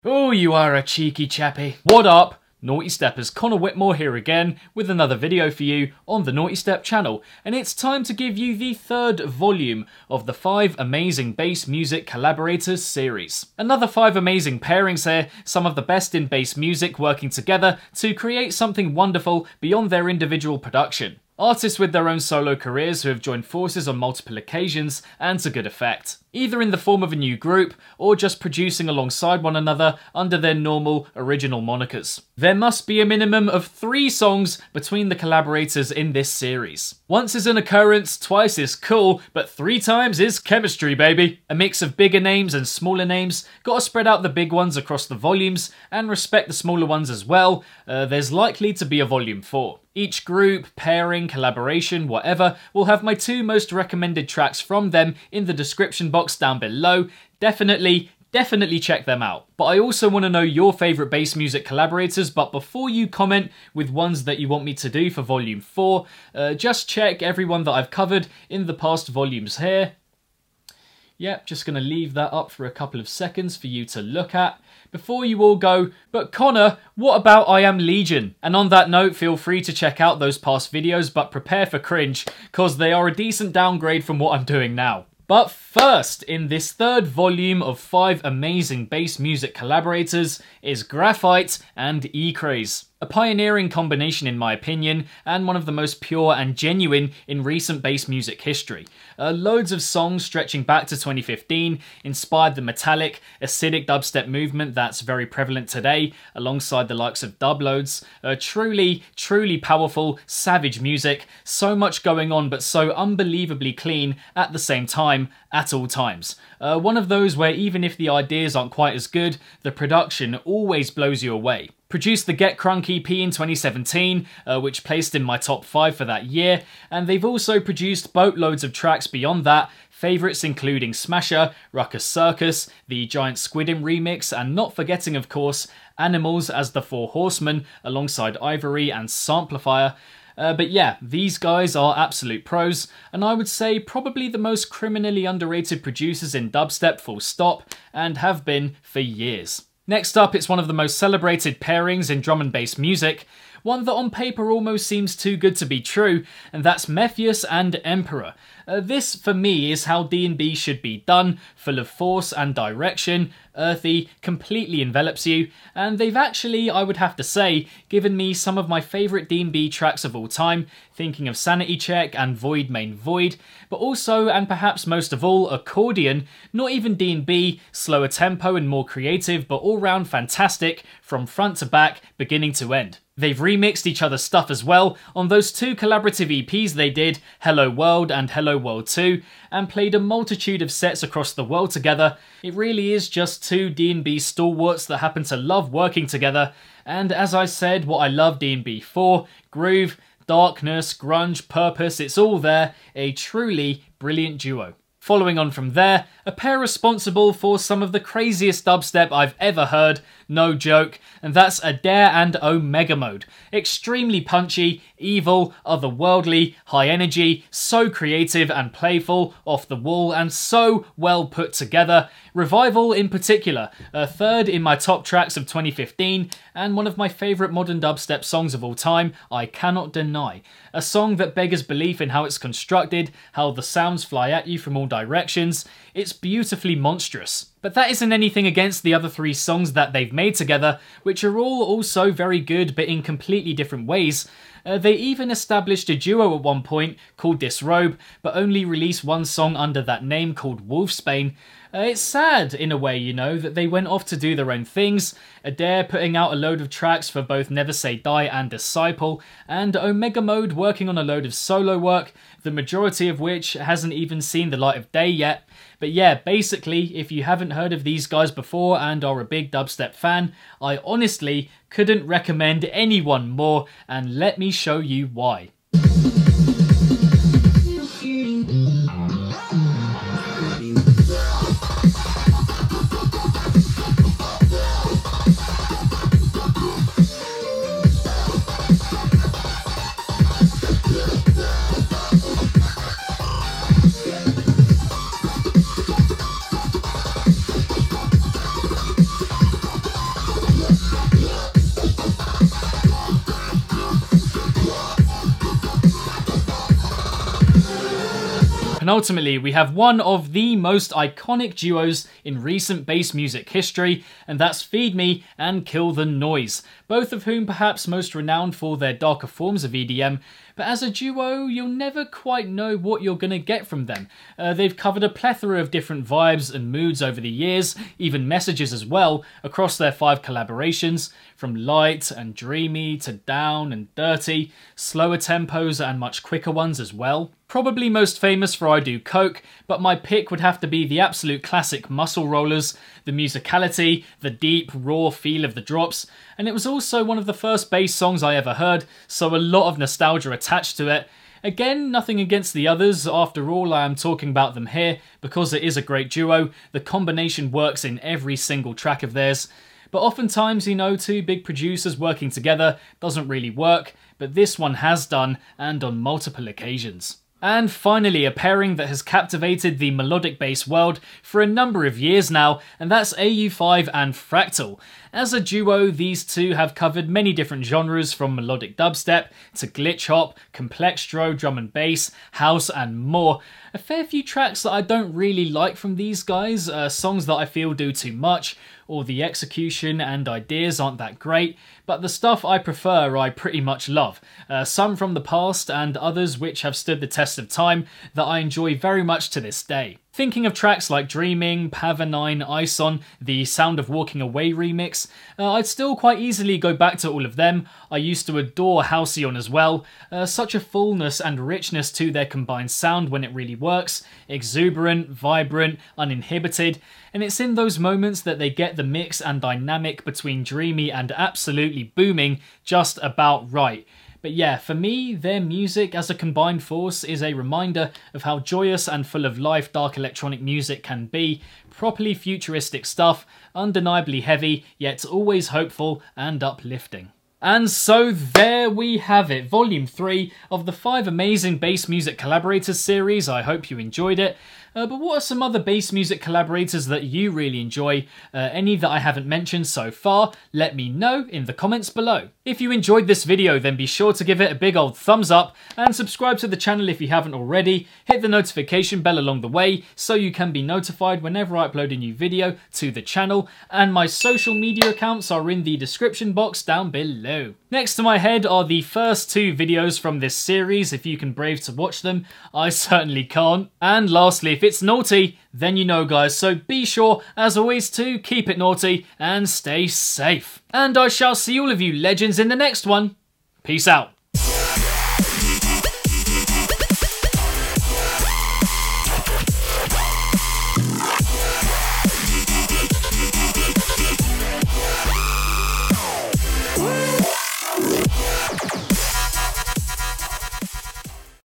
Oh, you are a cheeky chappy. What up? Nawtysteppers, Connor Whitmore here again with another video for you on the Nawtystep channel, and it's time to give you the third volume of the 5 Amazing Bass Music Collaborators series. Another 5 amazing pairings here, some of the best in bass music working together to create something wonderful beyond their individual production. Artists with their own solo careers who have joined forces on multiple occasions and to good effect, either in the form of a new group or just producing alongside one another under their normal original monikers. There must be a minimum of 3 songs between the collaborators in this series. Once is an occurrence, twice is cool, but 3 times is chemistry, baby. A mix of bigger names and smaller names, gotta spread out the big ones across the volumes and respect the smaller ones as well. There's likely to be a volume 4. Each group, pairing, collaboration, whatever, will have my 2 most recommended tracks from them in the description box down below. Definitely check them out. But I also want to know your favourite bass music collaborators, but before you comment with ones that you want me to do for volume 4, just check everyone that I've covered in the past volumes here. Yep, just going to leave that up for a couple of seconds for you to look at before you all go, but Connor, what about I Am Legion? And on that note, feel free to check out those past videos, but prepare for cringe, cause they are a decent downgrade from what I'm doing now. But first, in this third volume of 5 amazing bass music collaborators is Graphyt and Ecraze. A pioneering combination in my opinion, and one of the most pure and genuine in recent bass music history. Loads of songs stretching back to 2015 inspired the metallic, acidic dubstep movement that's very prevalent today, alongside the likes of dubloads. Truly powerful, savage music, so much going on but so unbelievably clean at the same time, at all times. One of those where even if the ideas aren't quite as good, the production always blows you away. Produced the Get Crunk EP in 2017, which placed in my top 5 for that year, and they've also produced boatloads of tracks beyond that, favourites including Smasher, Ruckus Circus, the Giant Squiddim remix, and not forgetting of course, Animals as the 4 Horsemen, alongside Ivory and Samplifier. But yeah, these guys are absolute pros, and I would say probably the most criminally underrated producers in dubstep full stop, and have been for years. Next up, it's one of the most celebrated pairings in drum and bass music, one that on paper almost seems too good to be true, and that's Mefjus and Emperor. This, for me, is how D&B should be done, full of force and direction, earthy, completely envelops you, and they've actually, I would have to say, given me some of my favourite D&B tracks of all time, thinking of Sanity Check and Void Main Void, but also, and perhaps most of all, Accordion, not even D&B, slower tempo and more creative, but all round fantastic, from front to back, beginning to end. They've remixed each other's stuff as well on those 2 collaborative EPs they did, Hello World and Hello World 2, and played a multitude of sets across the world together. It really is just 2 D&B stalwarts that happen to love working together, and as I said, what I love D&B for, groove, darkness, grunge, purpose, it's all there, a truly brilliant duo. Following on from there, a pair responsible for some of the craziest dubstep I've ever heard, no joke, and that's Adair and OmegaMode. Extremely punchy, evil, otherworldly, high energy, so creative and playful, off the wall, and so well put together. Revival in particular, a third in my top tracks of 2015, and one of my favourite modern dubstep songs of all time, I cannot deny. A song that beggars belief in how it's constructed, how the sounds fly at you from all directions. It's beautifully monstrous. But that isn't anything against the other 3 songs that they've made together, which are all also very good but in completely different ways. They even established a duo at one point called Disrobe, but only released 1 song under that name called Wolfsbane. It's sad, in a way, you know, that they went off to do their own things, Adair putting out a load of tracks for both Never Say Die and Disciple, and OmegaMode working on a load of solo work, the majority of which hasn't even seen the light of day yet. But yeah, basically, if you haven't heard of these guys before and are a big dubstep fan, I honestly couldn't recommend anyone more, and let me show you why. penultimately, we have one of the most iconic duos in recent bass music history, and that's Feed Me and Kill the Noise, both of whom perhaps most renowned for their darker forms of EDM, but as a duo, you'll never quite know what you're gonna get from them. They've covered a plethora of different vibes and moods over the years, even messages as well, across their 5 collaborations, from light and dreamy to down and dirty, slower tempos and much quicker ones as well. Probably most famous for I Do Coke, but my pick would have to be the absolute classic Muscle Rollers, the musicality, the deep, raw feel of the drops, and it was also one of the first bass songs I ever heard, so a lot of nostalgia attached to it. Again, nothing against the others, after all I am talking about them here, because it is a great duo, the combination works in every single track of theirs. But oftentimes, you know, 2 big producers working together doesn't really work, but this one has done, and on multiple occasions. And finally, a pairing that has captivated the melodic bass world for a number of years now, and that's Au5 and Fractal. As a duo, these two have covered many different genres from melodic dubstep to glitch hop, complextro, drum and bass, house and more. A fair few tracks that I don't really like from these guys, songs that I feel do too much, or the execution and ideas aren't that great, but the stuff I prefer I pretty much love. Some from the past and others which have stood the test of time that I enjoy very much to this day. Thinking of tracks like Dreaming, Pavonine, Ison, the Sound of Walking Away remix, I'd still quite easily go back to all of them. I used to adore Halcyon as well. Such a fullness and richness to their combined sound when it really works. Exuberant, vibrant, uninhibited, and it's in those moments that they get the mix and dynamic between dreamy and absolutely booming just about right. But yeah, for me, their music as a combined force is a reminder of how joyous and full of life dark electronic music can be. Properly futuristic stuff, undeniably heavy, yet always hopeful and uplifting. And so there we have it, Volume 3 of the 5 Amazing Bass Music Collaborators series. I hope you enjoyed it. But what are some other bass music collaborators that you really enjoy? Any that I haven't mentioned so far? Let me know in the comments below. If you enjoyed this video, then be sure to give it a big old thumbs up and subscribe to the channel if you haven't already. Hit the notification bell along the way so you can be notified whenever I upload a new video to the channel, and my social media accounts are in the description box down below. Next to my head are the first 2 videos from this series, if you can brave to watch them. I certainly can't. And lastly, if it's naughty, then you know guys, so be sure, as always, to keep it naughty and stay safe. And I shall see all of you legends in the next one. Peace out.